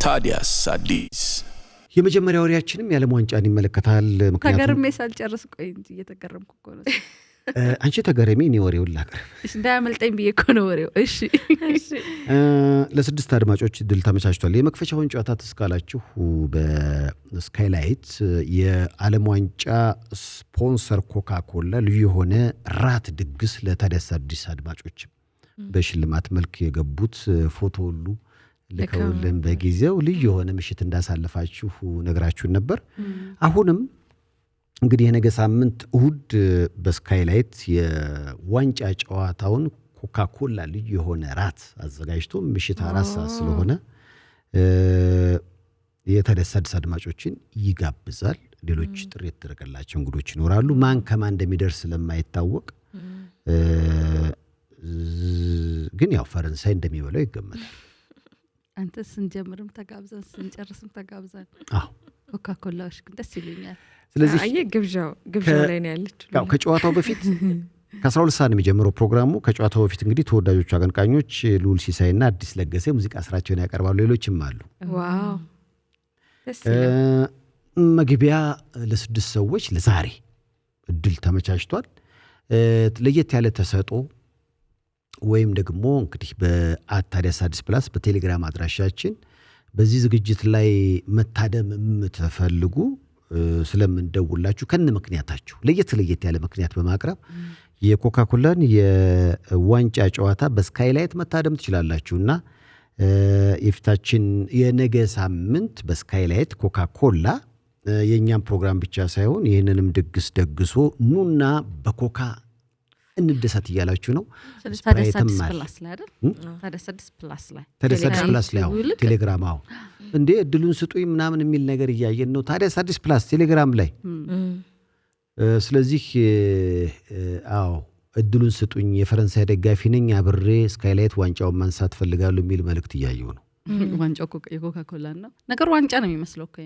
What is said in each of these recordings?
ታዲያስ አዲስ የመጀመሪያው ወሬያችንም ያለም ዋንጫን ይመለከታል። ምክንያቱም ተገርሜ ሳልጨርስ ቆይ እንጂ እየተገረምኩ እኮ ነው። አንቺ ተገረሚ ነው ወሬው ላቀርብ። እሺ እንዳያመልጠኝ ብዬ እኮ ነው ወሬው። እሺ ለስድስት አድማጮች ድል ተመቻችቷል። የመክፈቻውን ጨዋታ ተስካላችሁ በስካይላይት የዓለም ዋንጫ ስፖንሰር ኮካኮላ ልዩ የሆነ ራት ድግስ ለታዲያስ አዲስ አድማጮች በሽልማት መልክ የገቡት ፎቶ ሁሉ ለከውልን በጊዜው ልዩ የሆነ ምሽት እንዳሳለፋችሁ ነግራችሁን ነበር። አሁንም እንግዲህ የነገ ሳምንት እሁድ በስካይላይት የዋንጫ ጨዋታውን ኮካኮላ ልዩ የሆነ ራት አዘጋጅቶ ምሽት 4 ሰዓት ስለሆነ የተደሰደ አድማጮችን ይጋብዛል። ሌሎች ጥሪ የተደረገላቸው እንግዶች ይኖራሉ። ማን ከማን እንደሚደርስ ስለማይታወቅ ግን ያው ፈረንሳይ እንደሚበላው ይገመታል። አንተ ስንጀምርም ተጋብዘን ስንጨርስም ተጋብዘን ኮካኮላዎች ግን ደስ ይሉኛል። ስለዚህ ግብዣው ላይ ነው ያለችው። ያው ከጨዋታው በፊት ከ12 ሰዓት ነው የሚጀምረው ፕሮግራሙ። ከጨዋታው በፊት እንግዲህ ተወዳጆቹ አቀንቃኞች ሉል ሲሳይና አዲስ ለገሰ ሙዚቃ ስራቸውን ያቀርባሉ። ሌሎችም አሉ። ዋው ደስ ይላል። መግቢያ ለስድስት ሰዎች ለዛሬ እድል ተመቻችቷል። ለየት ያለ ተሰጦ ወይም ደግሞ እንግዲህ በታዲያስ አዲስ ፕላስ በቴሌግራም አድራሻችን በዚህ ዝግጅት ላይ መታደም የምትፈልጉ ስለምንደውላችሁ ከነ ምክንያታችሁ ለየት ያለ ምክንያት በማቅረብ የኮካኮላን የዋንጫ ጨዋታ በስካይላይት መታደም ትችላላችሁና የፊታችን የነገ ሳምንት በስካይላይት ኮካኮላ የኛም ፕሮግራም ብቻ ሳይሆን ይሄንንም ድግስ ደግሶ ኑና በኮካ እንደሰት ይያላችሁ ነው። ታዲያስ አዲስ ፕላስ ላይ አይደል? ታዲያስ አዲስ ፕላስ ላይ ቴሌግራማው እንዴ እድሉን ስጡኝ ምናምን የሚል ነገር እያየን ነው። ታዲያስ አዲስ ፕላስ ቴሌግራም ላይ ስለዚህ እድሉን ስጡኝ የፈረንሳይ ደጋፊ ነኝ አብሬ ስካይላይት ዋንጫውን ማንሳት ፈልጋለሁ የሚል መልእክት እያየው ነው። ዋንጫው የኮካኮላ ነው ነገር ዋንጫ ነው የሚመስለው እኮ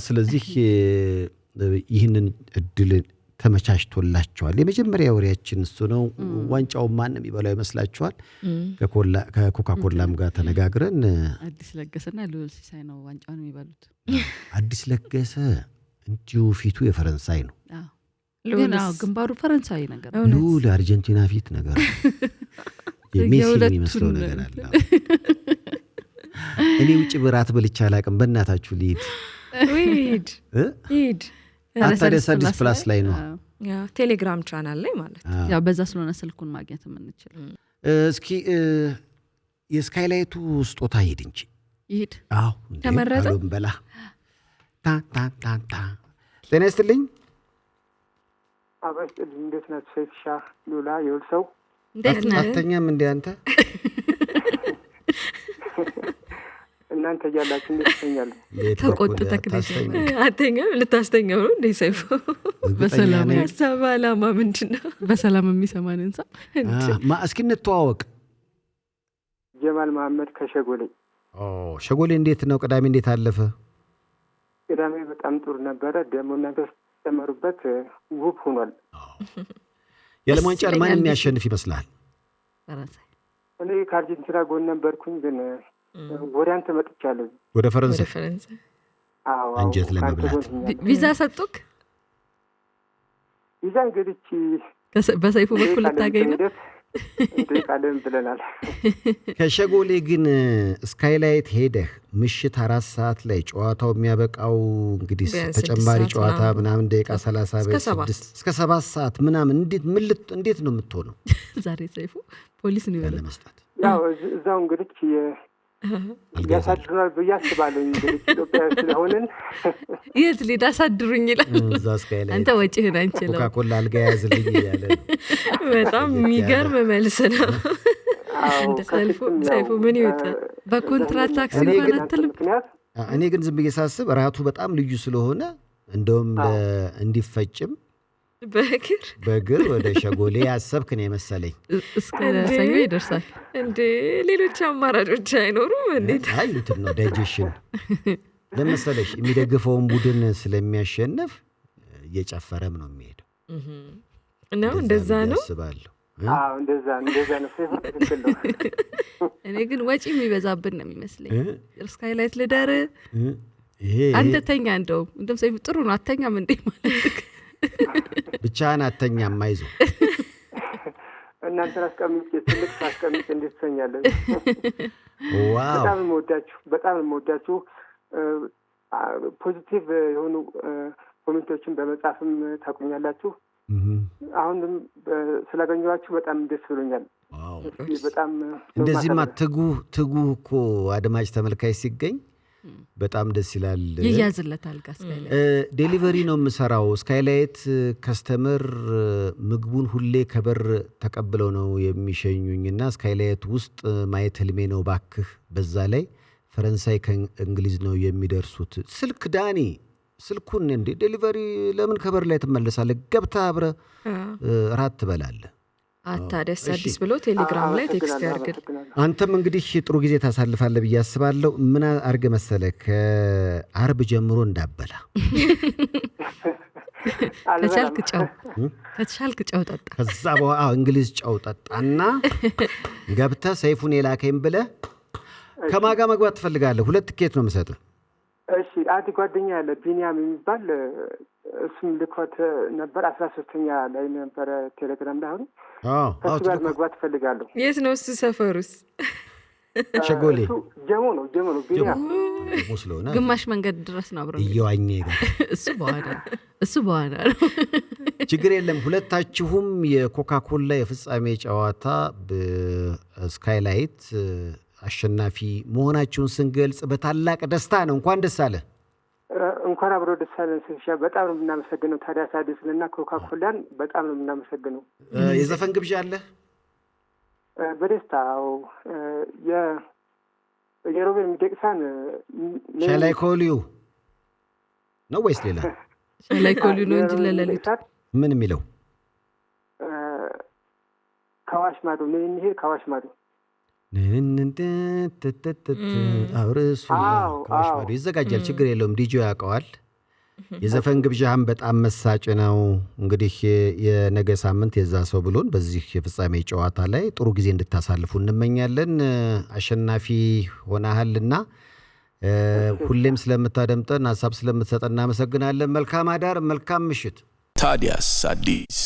ስለዚህ ይህንን እድል ተመቻችቶላችኋል። የመጀመሪያ ወሬያችን እሱ ነው። ዋንጫው ማን የሚበላው ይመስላችኋል? ከኮካኮላም ጋር ተነጋግረን አዲስ ለገሰና ሉል ሲሳይ ነው ዋንጫውን የሚበሉት። አዲስ ለገሰ እንዲሁ ፊቱ የፈረንሳይ ነው። ግን ግንባሩ ፈረንሳይ ነገር ነው። ሉል አርጀንቲና ፊት ነገር የሜሲ የሚመስለው ነገር አለ። እኔ ውጭ ብራት በልቻ አላቅም። በእናታችሁ ሂድ ታዲያስ አዲስ ፕላስ ላይ ነው። ቴሌግራም ቻናል ላይ ማለት ነው። ያው በዛ ስለሆነ ስልኩን ማግኘት የምንችል። እስኪ የስካይላይቱ ስጦታ ሄድ እንጂ ይሄድ ተመረጠ በላ ጤና ይስጥልኝ። አባስ እንዴት ነህ? ሰይፍሻ ሉላ የውልሰው እንዴት ነህ? አተኛም እንደ አንተ እናንተ ያላችሁ እንዴት ተኛሉ? ተቆጥተክ አተኛም ልታስተኛው ነው እንዴ? ሰይፉ በሰላም ያሳባ አላማ ምንድነው? በሰላም የሚሰማንን ሰው እስኪ እንተዋወቅ። ጀማል መሐመድ ከሸጎሌ። ሸጎሌ እንዴት ነው? ቅዳሜ እንዴት አለፈ? ቅዳሜ በጣም ጥሩ ነበረ። ደግሞ እናንተ ተመሩበት ውብ ሆኗል። የዓለም ዋንጫ ማን የሚያሸንፍ ይመስላል? ፈረንሳይ። እኔ ከአርጀንቲና ጎን ነበርኩኝ ግን ወደ አንተ መጥቻለሁ። ወደ ፈረንሳይ። አዎ አንጀት ለመብላት ቪዛ ሰጡክ? ቪዛ እንግዲህ በሰይፉ በኩል ታገኝ ነው እንጠይቃለን ብለናል። ከሸጎሌ ግን ስካይላይት ሄደህ ምሽት 4 ሰዓት ላይ ጨዋታው የሚያበቃው እንግዲህ ተጨማሪ ጨዋታ ምናምን ደቂቃ 30 እስከ 7 ሰዓት ምናምን እንዴት ነው የምትሆነው? ዛሬ ሰይፉ ፖሊስ ነው ያለ መስጠት ያው እዛው እንግዲህ ያሳድሩናል ብዬ አስባለሁ። እንግዲህ ኢትዮጵያ ስለሆነን የት ሊዳ አሳድሩኝ ይላል። እዛ ስካይላይት አንተ ወጪህን አንችልም ኮካኮላ አልጋ ያዝልኝ እያለ በጣም የሚገርም መልስ ነው። ሰይፉ ምን ይወጣ በኮንትራት ታክሲ ባናተልም። እኔ ግን ዝም ብዬ ሳስብ ራቱ በጣም ልዩ ስለሆነ እንደውም እንዲፈጭም በእግር ወደ ሸጎሌ ያሰብክ ነው የመሰለኝ። እስከ ሰኞ ይደርሳል እንዴ? ሌሎች አማራጮች አይኖሩም? እንዴት አይሉት ነው ዳይጀሽን ለመሰለሽ የሚደግፈውን ቡድን ስለሚያሸንፍ እየጨፈረም ነው የሚሄደው። ነው እንደዛ ነው። እንደዛ ነው። ሰይፉ ትክክል ነው። እኔ ግን ወጪ የሚበዛብን ነው የሚመስለኝ። ስካይላይት ልደር አንተ ተኛ። እንደውም ሰይፉ ጥሩ ነው አተኛም እንዴ ማለት ብቻህን አተኛም አይዞ እናንተን አስቀምጬ ትልቅ አስቀምጬ እንዴት ትሰኛለህ? ዋው በጣም የምወዳችሁ ፖዚቲቭ የሆኑ ኮሜንቶችን በመጻፍም ታቁኛላችሁ። አሁንም ስላገኘኋችሁ በጣም ደስ ብሎኛል። በጣም እንደዚህማ ትጉ እኮ አድማጭ ተመልካች ሲገኝ በጣም ደስ ይላል። ይያዝለታል። ስካይላይት ዴሊቨሪ ነው የምሰራው። ስካይላይት ከስተመር ምግቡን ሁሌ ከበር ተቀብለው ነው የሚሸኙኝና ስካይላይት ውስጥ ማየት ህልሜ ነው ባክህ። በዛ ላይ ፈረንሳይ ከእንግሊዝ ነው የሚደርሱት። ስልክ ዳኒ ስልኩን እንዴ ዴሊቨሪ ለምን ከበር ላይ ትመለሳለህ? ገብተህ አብረህ እራት ትበላለህ። ታዲያስ አዲስ ብሎ ቴሌግራም ላይ ቴክስት ያርግል። አንተም እንግዲህ ጥሩ ጊዜ ታሳልፋለህ ብዬ አስባለሁ። ምን አድርገህ መሰለህ ከአርብ ጀምሮ እንዳበላ ከቻልክ ጨው ጠጣ። ከዛ በኋላ እንግሊዝ ጨው ጠጣና ገብተህ ሰይፉን የላከኝ ብለህ ከማጋ መግባት ትፈልጋለህ? 2 ትኬት ነው የምሰጥህ። እሺ አንድ ጓደኛ ያለ ቢኒያም የሚባል እሱም ልኮት ነበር 13ኛ ላይ ነበር ቴሌግራም ላይ። አሁን እሱ ጋር መግባት እፈልጋለሁ። የት ነው እሱ ሰፈሩስ? ሸጎሌ ጀሞ ነው ቢኒያም ስለሆነ ግማሽ መንገድ ድረስ ነው አብረን እየዋኘ ይላል። እሱ በኋላ ነው። ችግር የለም። ሁለታችሁም የኮካኮላ የፍጻሜ ጨዋታ በስካይላይት አሸናፊ መሆናችሁን ስንገልጽ በታላቅ ደስታ ነው። እንኳን ደስ አለ። እንኳን አብሮ ደስ አለን። በጣም ነው የምናመሰግነው። ታዲያስ አዲስንና ኮካኮላን በጣም ነው የምናመሰግነው። የዘፈን ግብዣ አለ? በደስታው የሮቤል ሚደቅሳን ሻላይ ኮሊዩ ነው ወይስ ሌላ? ሻላይ ኮሊዩ ነው እንጂ ለሌሊት ምን የሚለው ከዋሽ ማዶ ነው እንሂድ ከዋሽ ማዶ አውርሱ ከዋሽማዶ ይዘጋጃል። ችግር የለውም። ዲጆ ያውቀዋል። የዘፈን ግብዣህም በጣም መሳጭ ነው። እንግዲህ የነገ ሳምንት የዛ ሰው ብሎን በዚህ የፍጻሜ ጨዋታ ላይ ጥሩ ጊዜ እንድታሳልፉ እንመኛለን። አሸናፊ ሆነሃልና ሁሌም ስለምታደምጠን ሀሳብ ስለምትሰጠን እናመሰግናለን። መልካም አዳር፣ መልካም ምሽት። ታዲያስ አዲስ